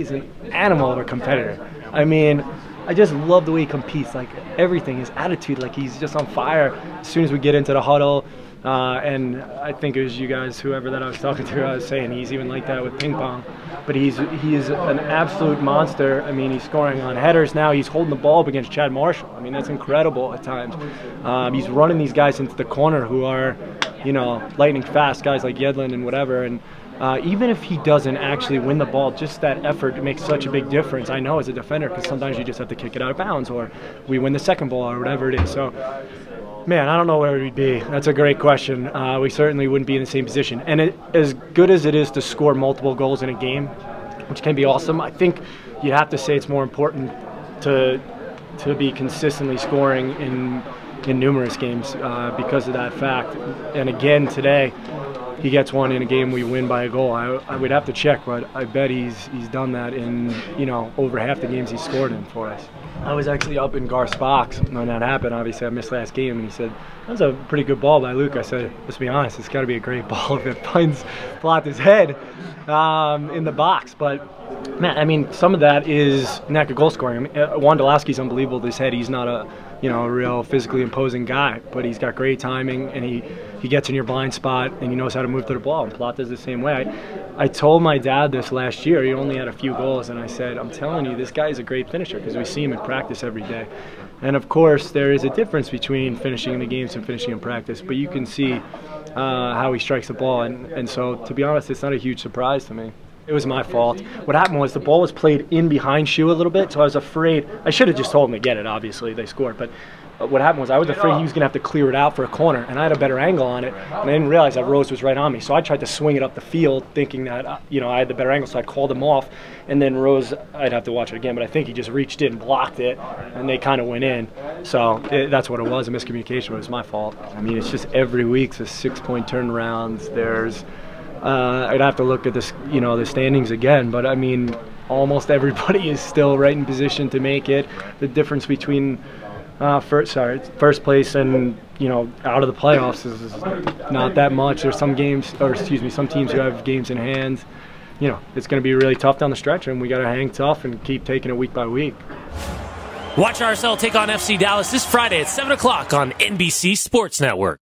is an animal of a competitor. I mean, I just love the way he competes. Like everything, his attitude, like he's just on fire. As soon as we get into the huddle, and I think it was you guys, whoever that I was talking to, I was saying he's even like that with ping pong. But he is an absolute monster. I mean, he's scoring on headers now. He's holding the ball up against Chad Marshall. I mean, that's incredible at times. He's running these guys into the corner who are, you know, lightning fast guys like Yedlin and whatever. And even if he doesn't actually win the ball, just that effort makes such a big difference. I know as a defender, because sometimes you just have to kick it out of bounds, or we win the second ball, or whatever it is. So, man, I don't know where we'd be. That's a great question. We certainly wouldn't be in the same position. And as good as it is to score multiple goals in a game, which can be awesome, I think you have to say it's more important to be consistently scoring in numerous games because of that fact. And again, today, he gets one in a game we win by a goal. I would have to check, but I bet he's done that in, you know, over half the games he's scored in for us. I was actually up in Garth's box when that happened. Obviously, I missed last game, and he said, that was a pretty good ball by Luke. I said, let's be honest, it's got to be a great ball if it finds Plata's head in the box. But, man, I mean, some of that is knack of goal scoring. I mean, Wondolowski's unbelievable with his head. He's not a real physically imposing guy, but he's got great timing, and he gets in your blind spot, and he knows how to move to the ball. And Plata's the same way. I told my dad this last year. He only had a few goals, and I said, I'm telling you, this guy is a great finisher, because we see him in practice every day. And of course, there is a difference between finishing in the games and finishing in practice, but you can see how he strikes the ball, and so to be honest, it's not a huge surprise to me. It was my fault. What happened was the ball was played in behind Shu a little bit, so I was afraid. I should have just told him to get it, obviously. They scored. But what happened was I was afraid he was going to have to clear it out for a corner, and I had a better angle on it, and I didn't realize that Rose was right on me. So I tried to swing it up the field thinking that, I had the better angle, so I called him off. And then Rose, I'd have to watch it again, but I think he just reached in, blocked it, and they kind of went in. So that's what it was, a miscommunication. It was my fault. I mean, it's just every week, the 6-point turnarounds. There's I'd have to look at this, the standings again, but I mean, almost everybody is still right in position to make it. The difference between first place and out of the playoffs is not that much. There's some games, or excuse me, some teams who have games in hand. It's going to be really tough down the stretch, and we got to hang tough and keep taking it week by week. Watch RSL take on FC Dallas this Friday at 7 o'clock on NBC Sports Network.